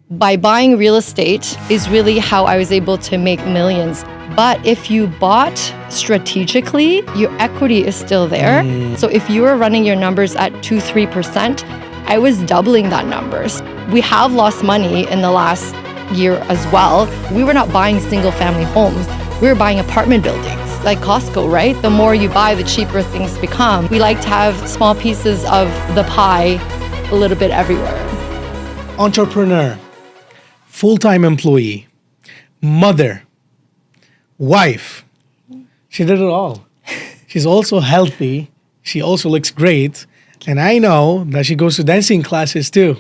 By buying real estate is really how I was able to make millions. But if you bought strategically, your equity is still there. So if you were running your numbers at 2-3%, I was doubling that numbers. We have lost money in the last year as well. We were not buying single family homes. We were buying apartment buildings like Costco, right? The more you buy, the cheaper things become. We like to have small pieces of the pie a little bit everywhere. Entrepreneur, full-time employee, mother, wife. She did it all. She's also healthy. She also looks great. And I know that she goes to dancing classes too.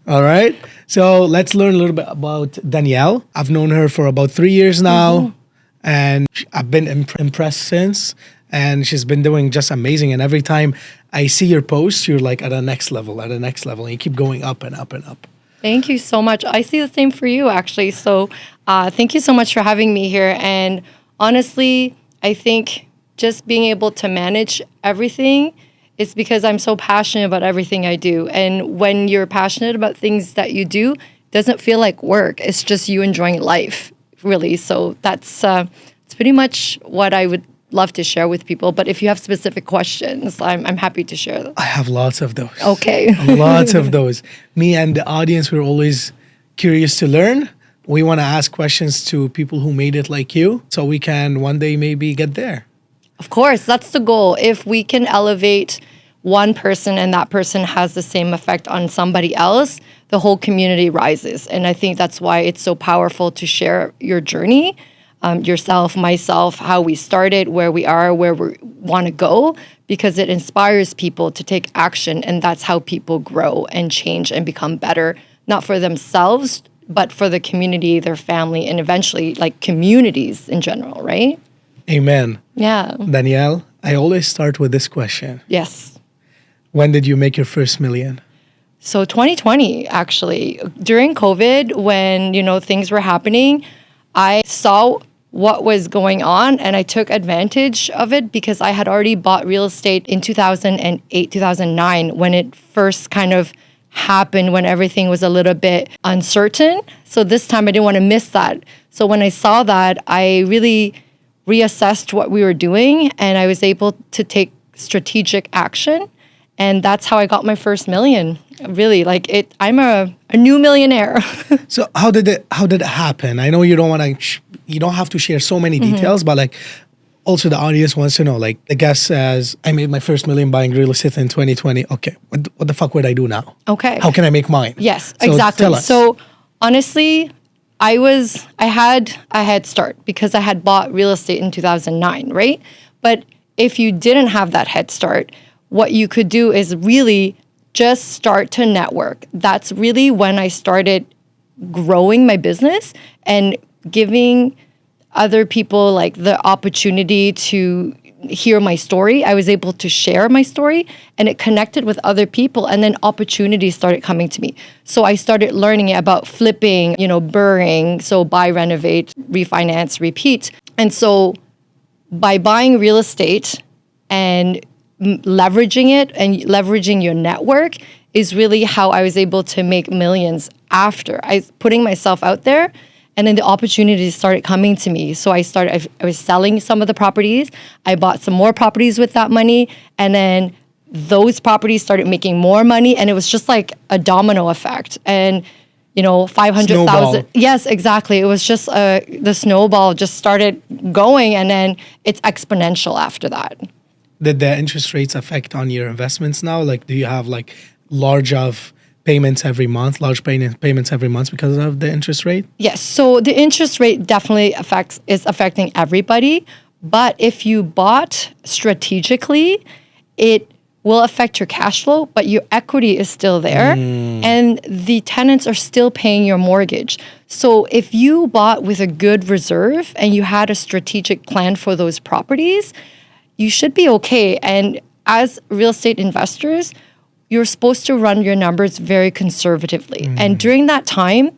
All right. So let's learn a little bit about Danielle. I've known her for about 3 years now. And I've been impressed since. And she's been doing just amazing. And every time I see your posts, you're like at a next level, at a next level. And you keep going up and up and up. Thank you so much. I see the same for you, actually. So thank you so much for having me here. And honestly, I think just being able to manage everything is because I'm so passionate about everything I do. And when you're passionate about things that you do, it doesn't feel like work. It's just you enjoying life, really. So that's it's pretty much what I would love to share with people. But if you have specific questions, I'm happy to share them. I have lots of those. Okay. Lots of those. Me and the audience, we're always curious to learn. We want to ask questions to people who made it like you, so we can one day maybe get there. Of course, that's the goal. If we can elevate one person and that person has the same effect on somebody else, the whole community rises. And I think that's why it's so powerful to share your journey, yourself, myself, how we started, where we are, where we want to go, because it inspires people to take action. And that's how people grow and change and become better, not for themselves, but for the community, their family, and eventually like communities in general, right? Amen. Yeah. Danielle, I always start with this question. Yes. When did you make your first million? So 2020, actually, during COVID, when, things were happening, I saw what was going on and I took advantage of it because I had already bought real estate in 2008, 2009, when it first kind of happened, when everything was a little bit uncertain. So this time I didn't want to miss that. So when I saw that, I really reassessed what we were doing and I was able to take strategic action. And that's how I got my first million. Really, I'm a new millionaire. So how did it happen? I know you don't want to, you don't have to share so many details, but also the audience wants to know. The guest says, I made my first million buying real estate in 2020. Okay, what the fuck would I do now? Okay. How can I make mine? Yes, So exactly. tell us. So honestly, I had a head start because I had bought real estate in 2009, right? But if you didn't have that head start, what you could do is really just start to network. That's really when I started growing my business and giving other people the opportunity to hear my story. I was able to share my story and it connected with other people, and then opportunities started coming to me. So I started learning about flipping, BRRRRing, so buy, renovate, refinance, repeat. And so by buying real estate and leveraging it and leveraging your network is really how I was able to make millions after I putting myself out there. And then the opportunities started coming to me. So I was selling some of the properties. I bought some more properties with that money. And then those properties started making more money. And it was just like a domino effect. And, 500,000. Yes, exactly. It was just the snowball just started going. And then it's exponential after that. Did the interest rates affect on your investments now? Do you have large payments every month because of the interest rate? Yes. So the interest rate definitely is affecting everybody. But if you bought strategically, it will affect your cash flow, but your equity is still there and the tenants are still paying your mortgage. So if you bought with a good reserve and you had a strategic plan for those properties, you should be okay. And as real estate investors, you're supposed to run your numbers very conservatively. And during that time,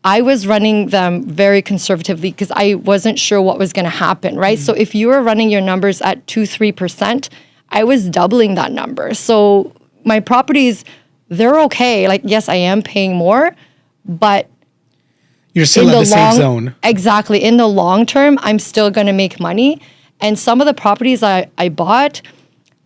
I was running them very conservatively because I wasn't sure what was going to happen, right? So if you were running your numbers at 2-3%, I was doubling that number. So my properties, they're okay. Yes, I am paying more, but You're still at the safe zone. Exactly. In the long term, I'm still going to make money. And some of the properties I bought,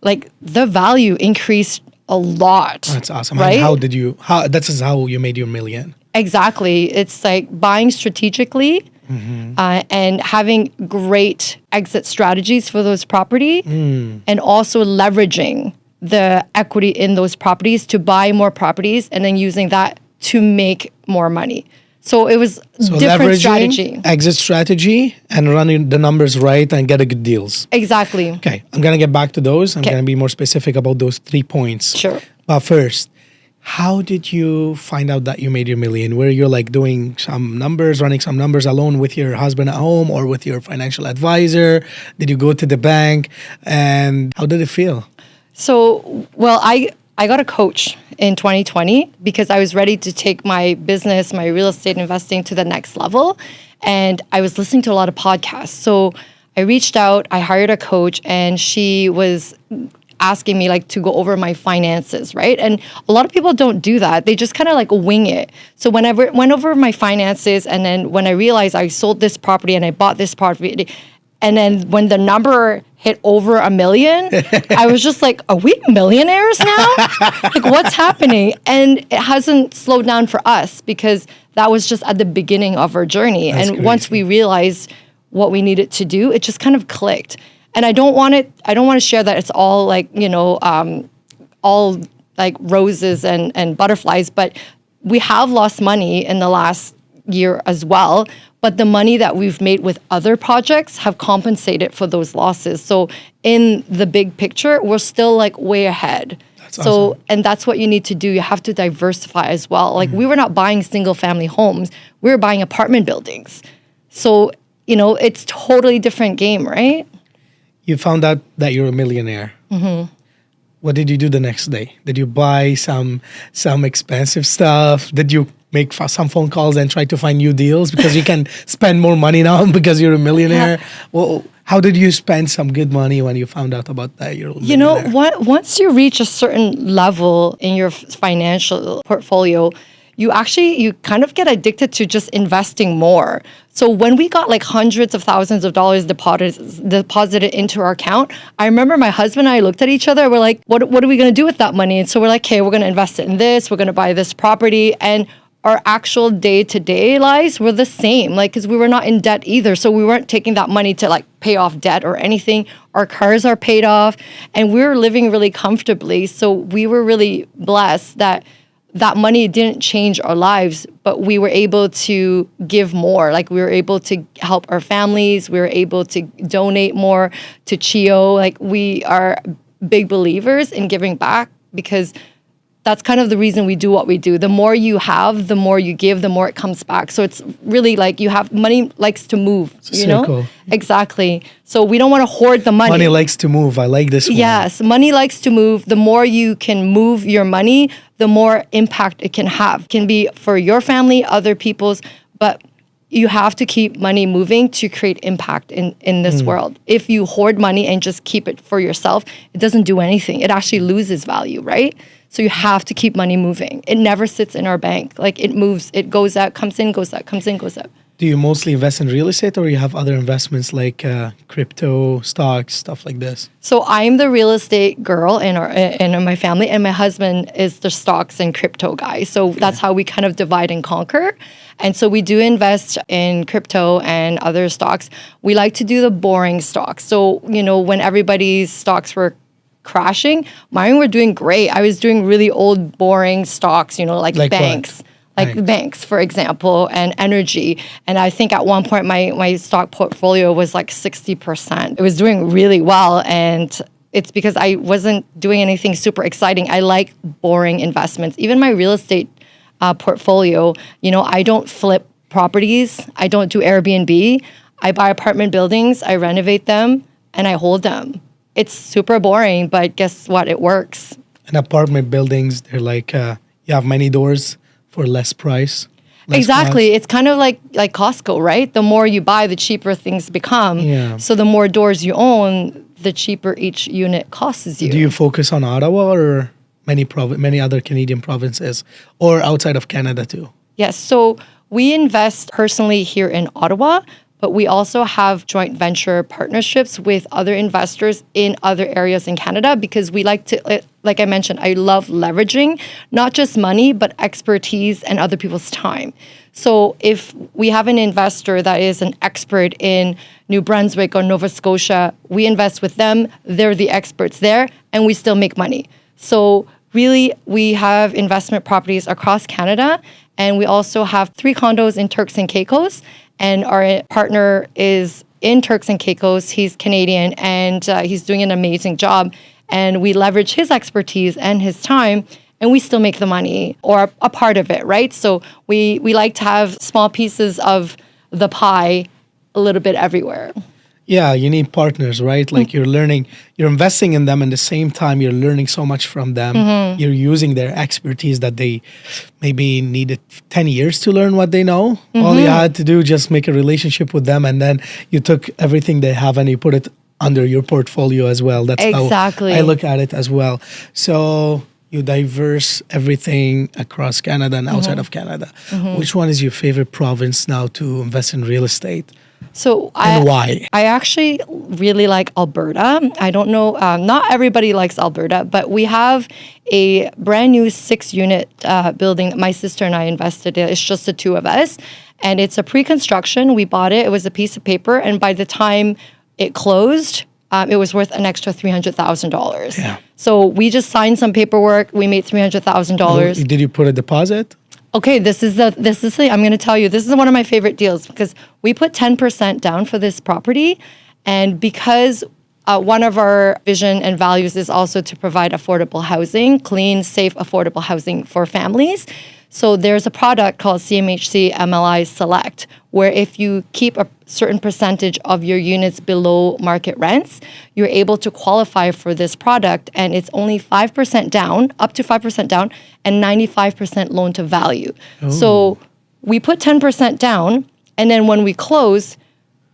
like the value increased a lot. That's awesome. Right? And this is how you made your million. Exactly. It's like buying strategically and having great exit strategies for those property and also leveraging the equity in those properties to buy more properties and then using that to make more money. So it was different strategy. Exit strategy and running the numbers right and get a good deals. Exactly. Okay, I'm going to get back to those. I'm going to be more specific about those 3 points. Sure. But first, how did you find out that you made your million? Were you like doing some numbers, running some numbers alone with your husband at home or with your financial advisor? Did you go to the bank? And how did it feel? So, well, I got a coach in 2020 because I was ready to take my business, my real estate investing to the next level. And I was listening to a lot of podcasts. So I reached out, I hired a coach, and she was asking me like to go over my finances, right? And a lot of people don't do that. They just kind of like wing it. So when I went over my finances, and then when I realized I sold this property and I bought this property, and then when the number hit over $1 million, I was just like, are we millionaires now? Like, what's happening? And it hasn't slowed down for us because that was just at the beginning of our journey. That's and crazy. once we realized what we needed to do, it just kind of clicked. And I don't want to share that it's all like, all like roses and butterflies, but we have lost money in the last year as well. But the money that we've made with other projects have compensated for those losses. So in the big picture, we're still like way ahead. That's awesome. And that's what you need to do. You have to diversify as well. Like we were not buying single family homes. We were buying apartment buildings. So, it's totally different game, right? You found out that you're a millionaire. Mm-hmm. What did you do the next day? Did you buy some expensive stuff? Did you make some phone calls and try to find new deals because you can spend more money now because you're a millionaire? Yeah. Well, how did you spend some good money when you found out about that you're a millionaire? Once you reach a certain level in your financial portfolio, you kind of get addicted to just investing more. So when we got like hundreds of thousands of dollars deposited into our account, I remember my husband and I looked at each other. We're like, what are we going to do with that money? And so we're like, okay, we're going to invest it in this. We're going to buy this property. And our actual day-to-day lives were the same, like, because we were not in debt either. So we weren't taking that money to like pay off debt or anything. Our cars are paid off and we were living really comfortably. So we were really blessed that money didn't change our lives, but we were able to give more. Like we were able to help our families. We were able to donate more to CHIO. Like we are big believers in giving back because that's kind of the reason we do what we do. The more you have, the more you give, the more it comes back. So it's really like money likes to move, you know? Circle. Exactly. So we don't want to hoard the money. Money likes to move. I like this one. Yes, money likes to move. The more you can move your money, the more impact it can have. It can be for your family, other people's, but you have to keep money moving to create impact in this world. If you hoard money and just keep it for yourself, it doesn't do anything. It actually loses value, right? So you have to keep money moving. It never sits in our bank. Like it moves, it goes out, comes in, goes out, comes in, goes out. Do you mostly invest in real estate or you have other investments like crypto, stocks, stuff like this? So I'm the real estate girl in my family, and my husband is the stocks and crypto guy. So that's how we kind of divide and conquer. And so we do invest in crypto and other stocks. We like to do the boring stocks. So, when everybody's stocks were crashing, mine were doing great. I was doing really old, boring stocks, like banks. What? Like banks, for example, and energy. And I think at one point my stock portfolio was like 60%. It was doing really well. And it's because I wasn't doing anything super exciting. I like boring investments. Even my real estate portfolio, I don't flip properties. I don't do Airbnb. I buy apartment buildings, I renovate them, and I hold them. It's super boring, but guess what? It works. And apartment buildings, they're like, you have many doors for less price. Exactly. Cost. It's kind of like Costco, right? The more you buy, the cheaper things become. Yeah. So the more doors you own, the cheaper each unit costs you. Do you focus on Ottawa or many other Canadian provinces or outside of Canada too? Yes. So we invest personally here in Ottawa, but we also have joint venture partnerships with other investors in other areas in Canada because we like to, like I mentioned, I love leveraging not just money, but expertise and other people's time. So if we have an investor that is an expert in New Brunswick or Nova Scotia, we invest with them, they're the experts there, and we still make money. So really, we have investment properties across Canada, and we also have 3 condos in Turks and Caicos. And our partner is in Turks and Caicos. He's Canadian, and he's doing an amazing job. And we leverage his expertise and his time, and we still make the money or a part of it, right? So we like to have small pieces of the pie a little bit everywhere. Yeah, you need partners, right? Like you're learning, you're investing in them, and at the same time, you're learning so much from them. You're using their expertise that they maybe needed 10 years to learn what they know. All you had to do, just make a relationship with them, and then you took everything they have and you put it under your portfolio as well. That's exactly how I look at it as well. So you diverse everything across Canada and outside of Canada. Which one is your favorite province now to invest in real estate? So why? I actually really like Alberta. I don't know, not everybody likes Alberta, but we have a brand new 6-unit building that my sister and I invested in. It's just the 2 of us. And it's a pre-construction. We bought it. It was a piece of paper. And by the time it closed, it was worth an extra $300,000. Yeah. So we just signed some paperwork. We made $300,000. Did you put a deposit? Okay, this is I'm going to tell you, this is one of my favorite deals because we put 10% down for this property. And because one of our vision and values is also to provide affordable housing, clean, safe, affordable housing for families. So there's a product called CMHC MLI Select, where if you keep a certain percentage of your units below market rents, you're able to qualify for this product. And it's only 5% down, up to 5% down, and 95% loan to value. Oh. So we put 10% down, and then when we close,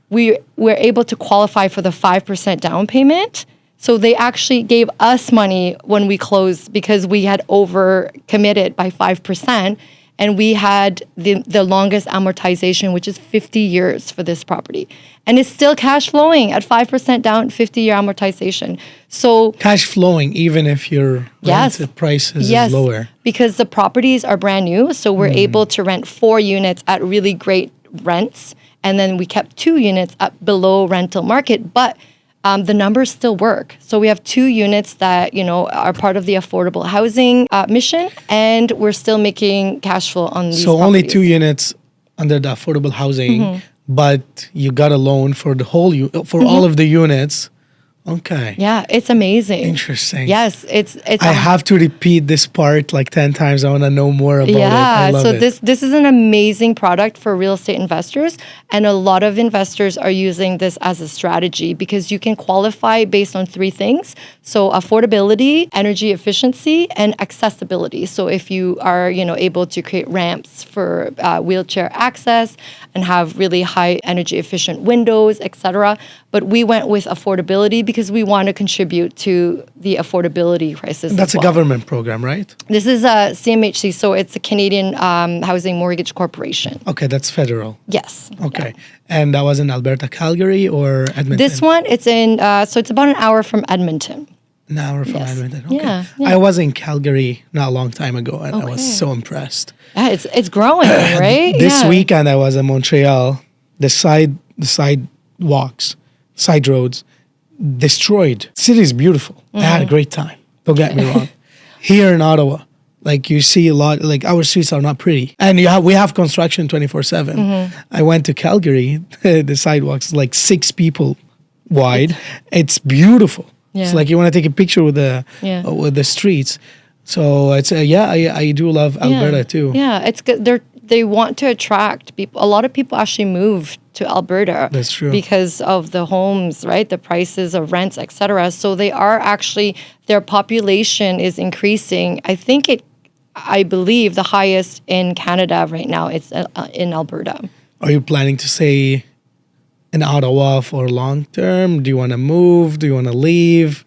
we're able to qualify for the 5% down payment. So they actually gave us money when we closed because we had over committed by 5%. And we had the longest amortization, which is 50 years for this property. And it's still cash flowing at 5% down, 50-year amortization. So cash flowing, even if your rented prices is lower. Because the properties are brand new. So we're able to rent 4 units at really great rents. And then we kept 2 units up below rental market. But the numbers still work. So we have 2 units that, are part of the affordable housing mission, and we're still making cash flow on these properties. Only 2 units under the affordable housing, but you got a loan for the whole all of the units. Okay. Yeah, it's amazing. Interesting. Yes, it's. I have to repeat this part like 10 times. I want to know more about it. I love it. This is an amazing product for real estate investors, and a lot of investors are using this as a strategy because you can qualify based on 3 things. So affordability, energy efficiency, and accessibility. So if you are, able to create ramps for wheelchair access and have really high energy efficient windows, etc. But we went with affordability because we want to contribute to the affordability crisis. That's a government program, right? This is a CMHC, so it's a Canadian Housing Mortgage Corporation. Okay, that's federal. Yes. Okay. Yeah. And that was in Alberta, Calgary, or Edmonton? This one, it's in, so it's about an hour from Edmonton. An hour from Edmonton. Okay. Yeah. I was in Calgary not a long time ago, and I was so impressed. Yeah, it's growing, right? This weekend, I was in Montreal. The sidewalks, side roads, destroyed. The city is beautiful. I had a great time. Don't get me wrong. Here in Ottawa, like you see a lot, like our streets are not pretty. And we have construction 24/7. I went to Calgary, the sidewalks like 6 people wide. It's beautiful. Yeah. It's like you want to take a picture with the streets. So it's I do love Alberta too. Yeah, it's good. They want to attract people. A lot of people actually move to Alberta. That's true. Because of the homes, right? The prices of rents, etc. So they are actually, their population is increasing. I believe the highest in Canada right now. It's in Alberta. Are you planning to stay in Ottawa for long term? Do you want to move? Do you want to leave?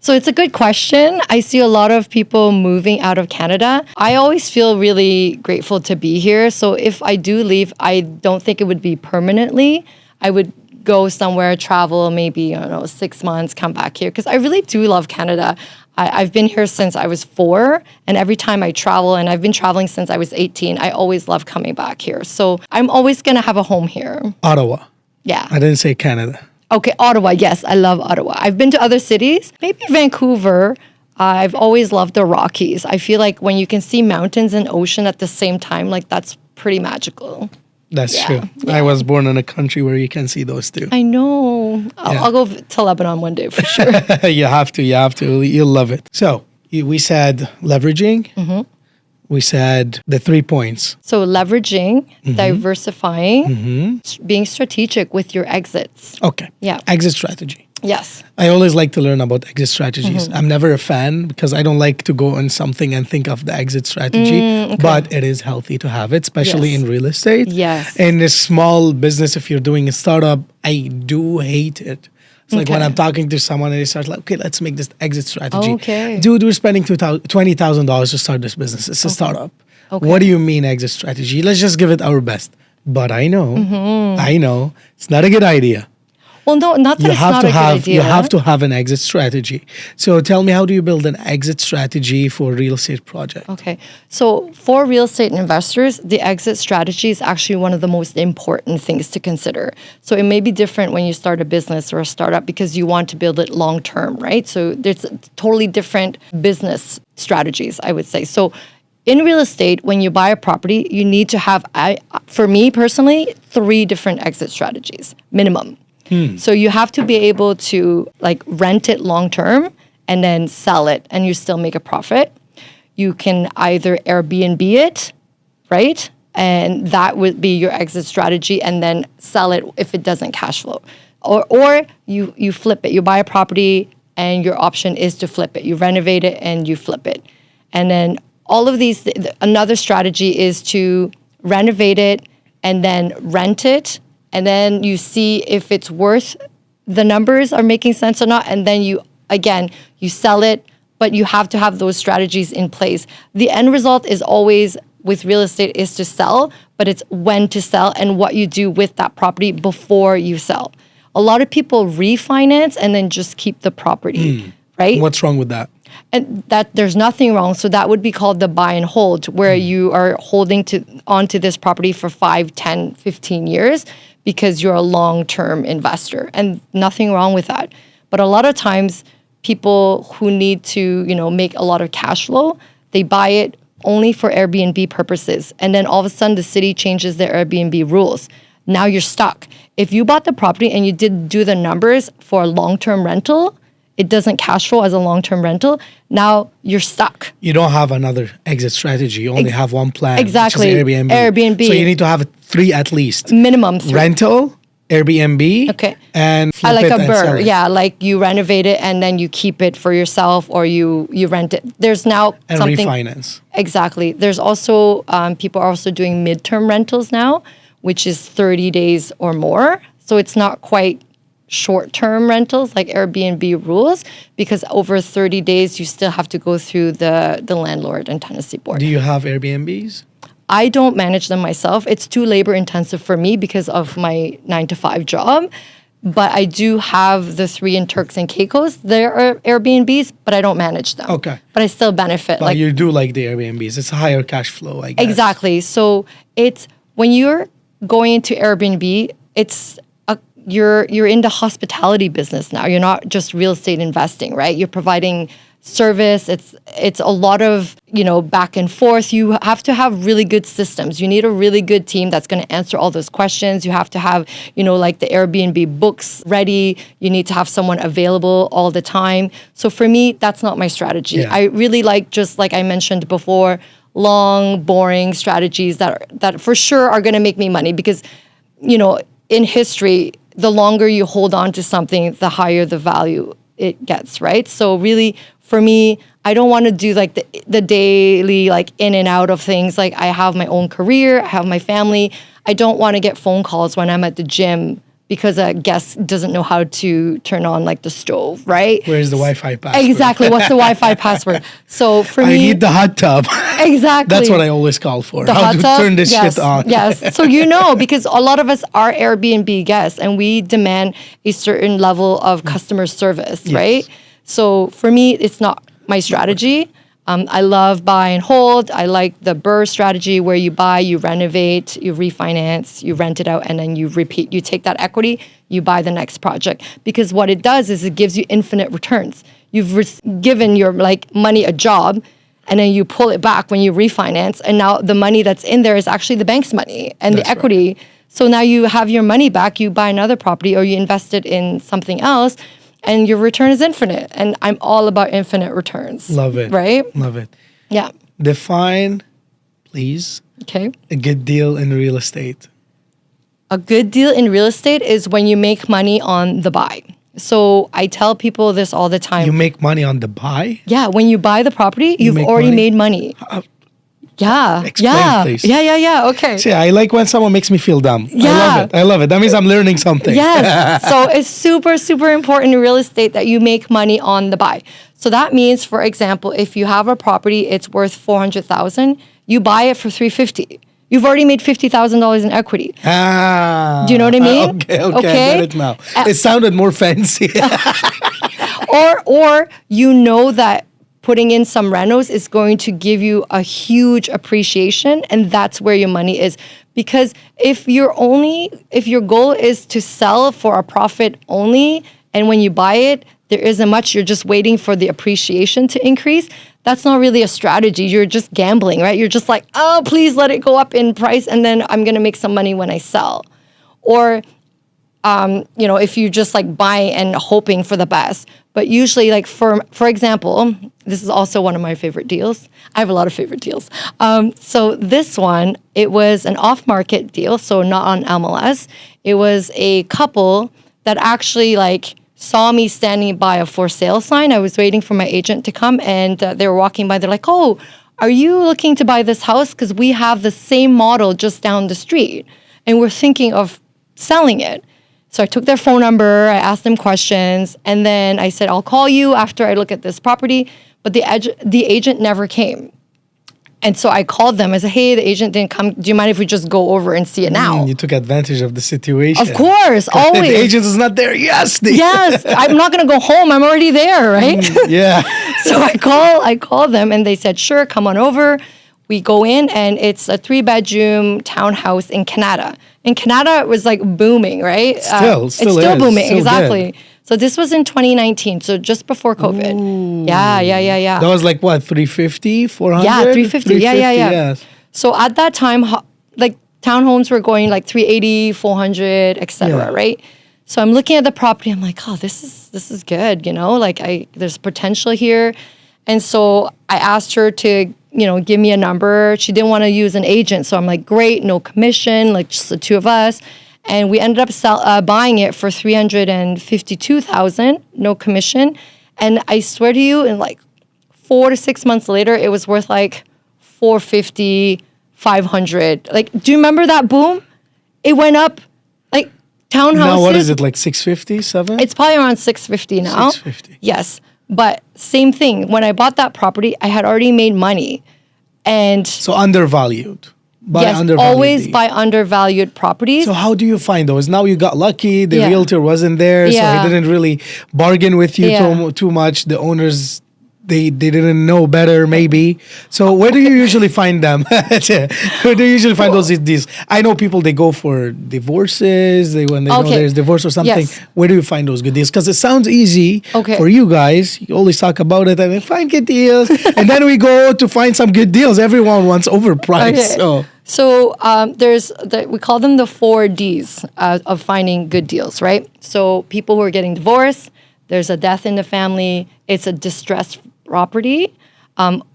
So it's a good question. I see a lot of people moving out of Canada. I always feel really grateful to be here. So if I do leave, I don't think it would be permanently. I would go somewhere, travel maybe, 6 months, come back here. Because I really do love Canada. I've been here since I was 4. And every time I travel, and I've been traveling since I was 18, I always love coming back here. So I'm always going to have a home here. Ottawa. Yeah. I didn't say Canada. Okay, Ottawa. Yes, I love Ottawa. I've been to other cities, maybe Vancouver. I've always loved the Rockies. I feel like when you can see mountains and ocean at the same time, like that's pretty magical. That's Yeah, true. yeah. I was born in a country where you can see those two. I know. I'll go to Lebanon one day for sure. You have to. You'll love it. So we said leveraging. We said the 3 points. So leveraging, diversifying, being strategic with your exits. Okay. Yeah. Exit strategy. Yes. I always like to learn about exit strategies. I'm never a fan because I don't like to go on something and think of the exit strategy, but it is healthy to have it, especially Yes. in real estate. Yes. In a small business, if you're doing a startup, I do hate it. It's like when Okay. I'm talking to someone and they start like, okay, let's make this exit strategy. Okay. Dude, we're spending $20,000 to start this business. It's a startup. Okay. What do you mean exit strategy? Let's just give it our best. But I know, it's not a good idea. Well, no, not that You it's have not to a good have idea. you have to have an exit strategy. So tell me, how do you build an exit strategy for a real estate project? Okay. So for real estate investors, the exit strategy is actually one of the most important things to consider. So it may be different when you start a business or a startup because you want to build it long term, right? So there's totally different business strategies, I would say. So in real estate, when you buy a property, you need to have, for me personally, 3 different exit strategies, minimum. So you have to be able to like rent it long term and then sell it and you still make a profit. You can either Airbnb it, right? And that would be your exit strategy and then sell it if it doesn't cash flow. Or you flip it. You buy a property and your option is to flip it. You renovate it and you flip it. And then all of these, another strategy is to renovate it and then rent it. And then you see if it's worth, the numbers are making sense or not. And then you sell it, but you have to have those strategies in place. The end result is always with real estate is to sell, but it's when to sell and what you do with that property before you sell. A lot of people refinance and then just keep the property, right? What's wrong with that? And that there's nothing wrong. So that would be called the buy and hold, where you are holding onto this property for 5, 10, 15 years because you're a long-term investor, and nothing wrong with that. But a lot of times people who need to, make a lot of cash flow, they buy it only for Airbnb purposes. And then all of a sudden the city changes their Airbnb rules. Now you're stuck. If you bought the property and you did do the numbers for a long-term rental, it doesn't cash flow as a long-term rental. Now you're stuck. You don't have another exit strategy. You only have one plan. Exactly. Which is Airbnb. Airbnb. So you need to have 3 at least. Minimum 3. Rental, Airbnb, Okay. and flip I like it a and sell BRRRR. it. Yeah, like you renovate it and then you keep it for yourself or you rent it. There's now And something. refinance. Exactly. There's also, people are also doing midterm rentals now, which is 30 days or more. So it's not quite short-term rentals like Airbnb rules, because over 30 days you still have to go through the landlord and tenancy board. Do you have Airbnbs? I don't manage them myself. It's too labor intensive for me because of my 9-to-5 job. But I do have the 3 in Turks and Caicos. There are Airbnbs, but I don't manage them. Okay. But I still benefit. But you do like the Airbnbs. It's a higher cash flow, I guess. Exactly. So it's when you're going into Airbnb, you're in the hospitality business now. You're not just real estate investing, right? You're providing service. It's a lot of, back and forth. You have to have really good systems. You need a really good team that's going to answer all those questions. You have to have, like the Airbnb books ready. You need to have someone available all the time. So for me, that's not my strategy. Yeah. I really like, just like I mentioned before, long, boring strategies that for sure are going to make me money because, in history, the longer you hold on to something, the higher the value it gets, right? So really, for me, I don't want to do like the daily like in and out of things. Like I have my own career, I have my family. I don't want to get phone calls when I'm at the gym because a guest doesn't know how to turn on like the stove, right? Where's the Wi-Fi password? Exactly. What's the Wi-Fi password? So for me, I need the hot tub. Exactly. That's what I always call for. The How hot to tub? turn this Yes, shit on. Yes. So because a lot of us are Airbnb guests and we demand a certain level of customer service, right? So for me, it's not my strategy. I love buy and hold. I like the BRRRR strategy where you buy, you renovate, you refinance, you rent it out, and then you repeat. You take that equity, you buy the next project. Because what it does is it gives you infinite returns. You've given your money a job, and then you pull it back when you refinance, and now the money that's in there is actually the bank's money and the equity. Right. So now you have your money back, you buy another property, or you invest it in something else, and your return is infinite. And I'm all about infinite returns. Love it. Right? Love it. Yeah. Define, please, a good deal in real estate. A good deal in real estate is when you make money on the buy. So I tell people this all the time. You make money on the buy? Yeah. When you buy the property, you've already made money. Yeah. Explain, please. Yeah. Okay. See, I like when someone makes me feel dumb. Yeah. I love it. That means I'm learning something. Yes. So it's super, super important in real estate that you make money on the buy. So that means, for example, if you have a property, it's worth $400,000, you buy it for $350,000. You've already made $50,000 in equity. Ah. Do you know what I mean? Okay. I get it now. It sounded more fancy. or you know that putting in some renos is going to give you a huge appreciation, and that's where your money is. Because if your goal is to sell for a profit only, and when you buy it, there isn't much, you're just waiting for the appreciation to increase, that's not really a strategy. You're just gambling, right? You're just like, oh, please let it go up in price, and then I'm going to make some money when I sell. Or, if you just buy and hoping for the best. But usually, for example, this is also one of my favorite deals. I have a lot of favorite deals. So this one, it was an off-market deal, so not on MLS. It was a couple that actually saw me standing by a for sale sign. I was waiting for my agent to come, and they were walking by. They're like, "Oh, are you looking to buy this house? Because we have the same model just down the street, and we're thinking of selling it." So I took their phone number, I asked them questions, and then I said, I'll call you after I look at this property. But the agent never came. And so I called them. I said, hey, the agent didn't come. Do you mind if we just go over and see it now? You took advantage of the situation. Of course, always. The agent is not there. Yes. Yes. I'm not going to go home. I'm already there, right? Yeah. So I call them, and they said, sure, come on over. We go in, and it's a 3-bedroom townhouse in Canada. And Canada was booming, right? It's still booming, still exactly. Good. So this was in 2019, so just before COVID. Ooh. Yeah. That was what, 350, 400? Yeah, 350. Yeah. Yes. So at that time, townhomes were going 380, 400, etc. Right? So I'm looking at the property. I'm like, oh, this is good. There's potential here. And so I asked her to give me a number. She didn't want to use an agent. So I'm like, great, no commission, just the two of us. And we ended up buying it for $352,000, no commission. And I swear to you, in 4 to 6 months later, it was worth $450,000, $500,000. Do you remember that boom? It went up townhouses. Now what is it, 650, 7? It's probably around 650 now. 650. Yes. But same thing. When I bought that property, I had already made money. And so undervalued. Always buy undervalued properties. So how do you find those? Now you got lucky. The realtor wasn't there, so he didn't really bargain with you too much. The owners, they didn't know better, maybe. So where do you usually find them? Where do you usually find those deals? I know people, they go for divorces. When they know there's divorce or something. Yes. Where do you find those good deals? Because it sounds easy for you guys. You always talk about it and find good deals. And then we go to find some good deals. Everyone wants overpriced. Okay. So we call them the 4 Ds of finding good deals, right? So people who are getting divorced, there's a death in the family, it's a distressed property,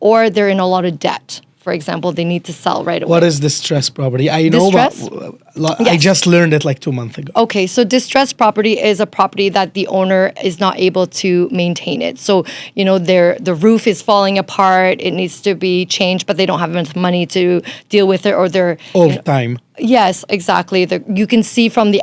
or they're in a lot of debt. For example, they need to sell right away. What is distressed property? I know about, I just learned it 2 months ago. Okay, so distressed property is a property that the owner is not able to maintain it. So, the roof is falling apart, it needs to be changed, but they don't have enough money to deal with it, or they're... All the time. Yes, exactly. You can see from the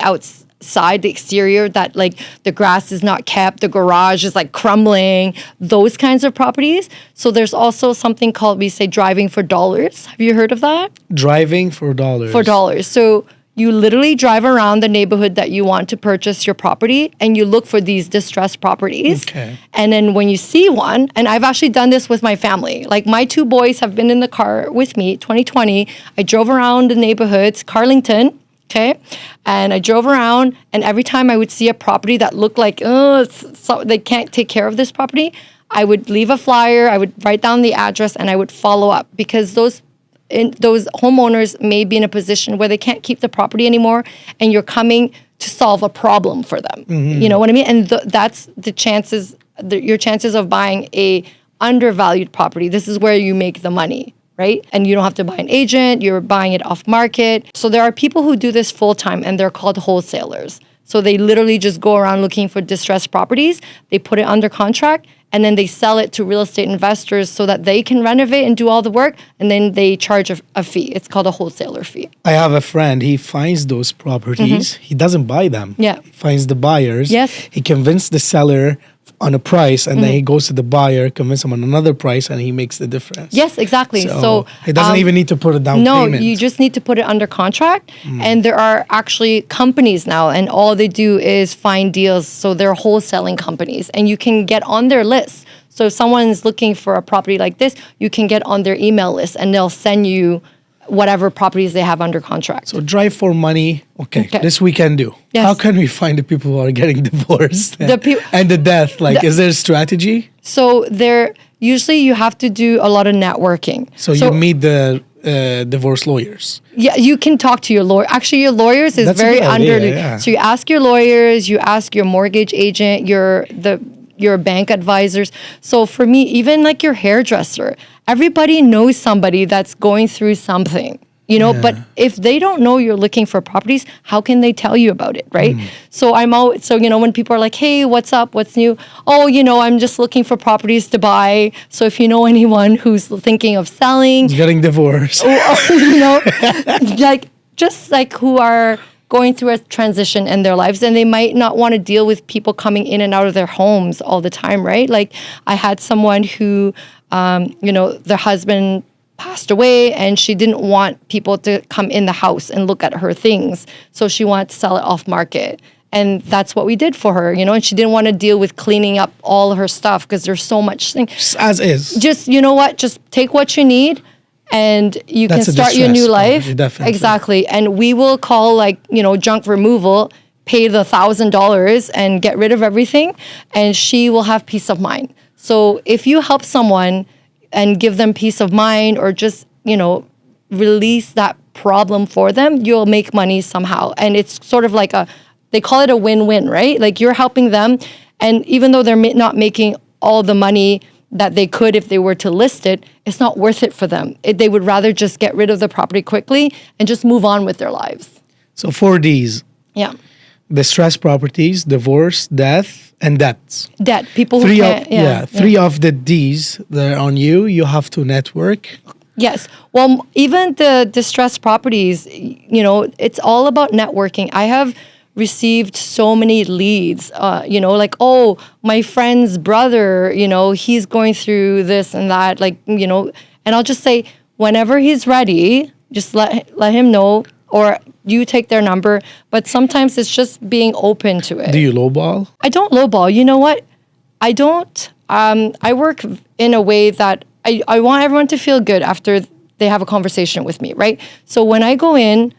side, the exterior, that like the grass is not kept, the garage is like crumbling, those kinds of properties. So there's also something called, we say, driving for dollars. Have you heard of that? Driving for dollars. For dollars. So you literally drive around the neighborhood that you want to purchase your property and you look for these distressed properties. Okay. And then when you see one, and I've actually done this with my family, like my two boys have been in the car with me, 2020. I drove around the neighborhoods, Carlington, okay? And I drove around, and every time I would see a property that looked like, so they can't take care of this property, I would leave a flyer, I would write down the address, and I would follow up, because those homeowners may be in a position where they can't keep the property anymore, and you're coming to solve a problem for them. You know what I mean? And that's the chances, your chances of buying a undervalued property. This is where you make the money, right? And you don't have to buy an agent, you're buying it off market. So there are people who do this full time, and they're called wholesalers. So they literally just go around looking for distressed properties, they put it under contract, and then they sell it to real estate investors so that they can renovate and do all the work, and then they charge a fee. It's called a wholesaler fee. I have a friend, he finds those properties. He doesn't buy them. Yeah. He finds the buyers. Yes. He convinced the seller on a price, and then he goes to the buyer, convince him on another price, and he makes the difference. Yes, exactly. So he doesn't even need to put a down payment. No, you just need to put it under contract. And there are actually companies now, and all they do is find deals. So they're wholesaling companies, and you can get on their list. So if someone's looking for a property like this, you can get on their email list, and they'll send you whatever properties they have under contract. So drive for money. Okay. This we can do. Yes. How can we find the people who are getting divorced The and the death? Like, is there a strategy? So usually you have to do a lot of networking. So you meet the divorce lawyers. Yeah, you can talk to your lawyer. Actually, your lawyers is That's very a good idea, under. So you ask your lawyers, you ask your mortgage agent, your bank advisors. So for me, even like your hairdresser, everybody knows somebody that's going through something, you know, but if they don't know you're looking for properties, how can they tell you about it, right? So when people are like, hey, what's up, what's new? Oh, I'm just looking for properties to buy. So if you know anyone who's thinking of selling, Getting divorced. who are going through a transition in their lives, and they might not want to deal with people coming in and out of their homes all the time, right? Like I had someone who, their husband passed away, and she didn't want people to come in the house and look at her things. So she wanted to sell it off market. And that's what we did for her, and she didn't want to deal with cleaning up all her stuff because there's so much thing. Just as is. Just, just take what you need, and you can start your new life. Definitely. Exactly. And we will call junk removal, pay the $1,000 and get rid of everything, and she will have peace of mind. So if you help someone and give them peace of mind, or just, release that problem for them, you'll make money somehow. And it's sort of like they call it a win-win, right? Like you're helping them, and even though they're not making all the money that they could if they were to list it, it's not worth it for them. They would rather just get rid of the property quickly and just move on with their lives. So 4 Ds. Yeah. Distressed properties, divorce, death, and debts. Debt. People who can't. Three of the Ds that are on you. You have to network. Yes. Well, even the distressed properties, it's all about networking. I have received so many leads, oh, my friend's brother, he's going through this and that, and I'll just say, whenever he's ready, just let him know, or you take their number. But sometimes it's just being open to it. Do you lowball? I don't lowball. You know what? I don't. I work in a way that I want everyone to feel good after they have a conversation with me, right? So when I go in,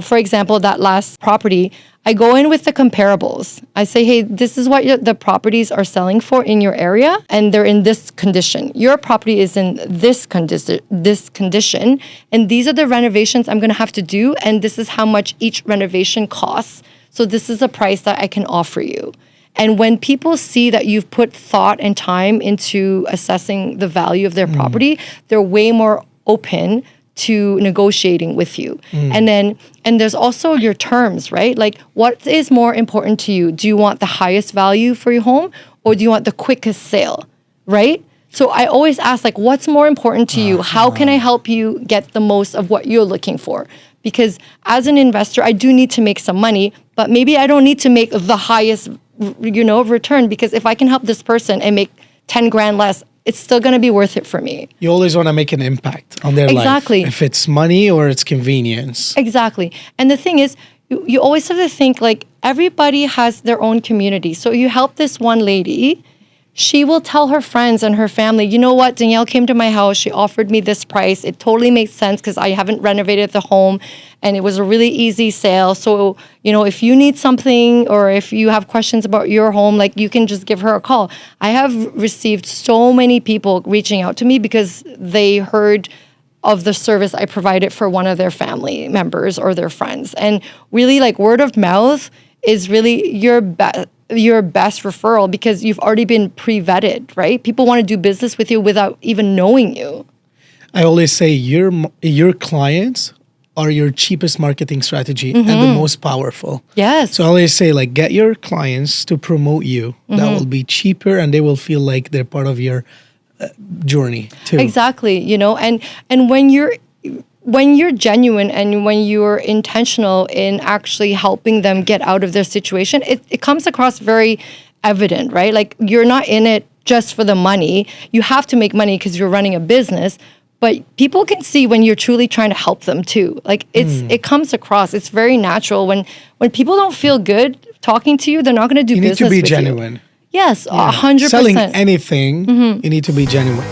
for example, that last property, I go in with the comparables. I say, hey, this is what the properties are selling for in your area, and they're in this condition. Your property is in this condition, and these are the renovations I'm going to have to do, and this is how much each renovation costs. So this is a price that I can offer you. And when people see that you've put thought and time into assessing the value of their property, they're way more open to negotiating with you. And there's also your terms, right? Like, what is more important to you? Do you want the highest value for your home, or do you want the quickest sale, right? So I always ask, what's more important to you? How can I help you get the most of what you're looking for? because as an investor, I do need to make some money, but maybe I don't need to make the highest, return, because if I can help this person and make 10 grand less, it's still going to be worth it for me. You always want to make an impact on their Exactly. life. If it's money or it's convenience. Exactly. And the thing is, you always have to think like everybody has their own community. So you help this one lady, she will tell her friends and her family, you know what, Danielle came to my house, she offered me this price. It totally makes sense because I haven't renovated the home and it was a really easy sale. So, if you need something or if you have questions about your home, like you can just give her a call. I have received so many people reaching out to me because they heard of the service I provided for one of their family members or their friends. And really, like, word of mouth is really your best referral because you've already been pre-vetted, right? People want to do business with you without even knowing you. I always say your clients are your cheapest marketing strategy and the most powerful. Yes. So I always say, like, get your clients to promote you. That will be cheaper and they will feel like they're part of your journey too. Exactly. And when you're genuine and when you're intentional in actually helping them get out of their situation, it comes across very evident, right? Like, you're not in it just for the money. You have to make money because you're running a business, but people can see when you're truly trying to help them too. Like, it comes across. It's very natural. When people don't feel good talking to you, they're not going to do business with you. You need to be genuine. Yes, 100%. Selling anything, you need to be genuine.